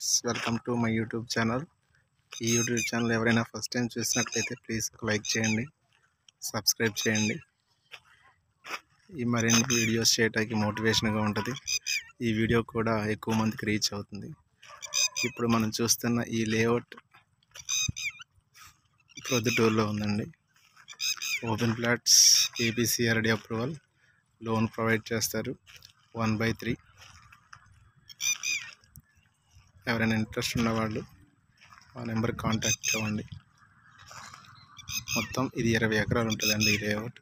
Friends, welcome to my YouTube channel. ఈ YouTube channel ఎవరైనా first time చూసినట్లయితే please like చేయండి, సబ్స్క్రైబ్ చేయండి. ఈ మరిన్ని వీడియోస్ చేయడానికి మోటివేషన్గా ఉంటుంది. ఈ వీడియో కూడా ఎక్కువ మందికి రీచ్ అవుతుంది. ఇప్పుడు మనం చూస్తున్న ఈ లేఅవుట్ ప్రొద్దుటూరులో ఉందండి. Open plots, ఏపీసీఆర్డీ approval, loan provide చేస్తారు 1/3. ఎవరైనా ఇంట్రెస్ట్ ఉన్నవాళ్ళు ఆ నెంబర్కి కాంటాక్ట్ అవ్వండి. మొత్తం ఇది 20 ఎకరాలు ఉంటుందండి ఈ లేఅవుట్.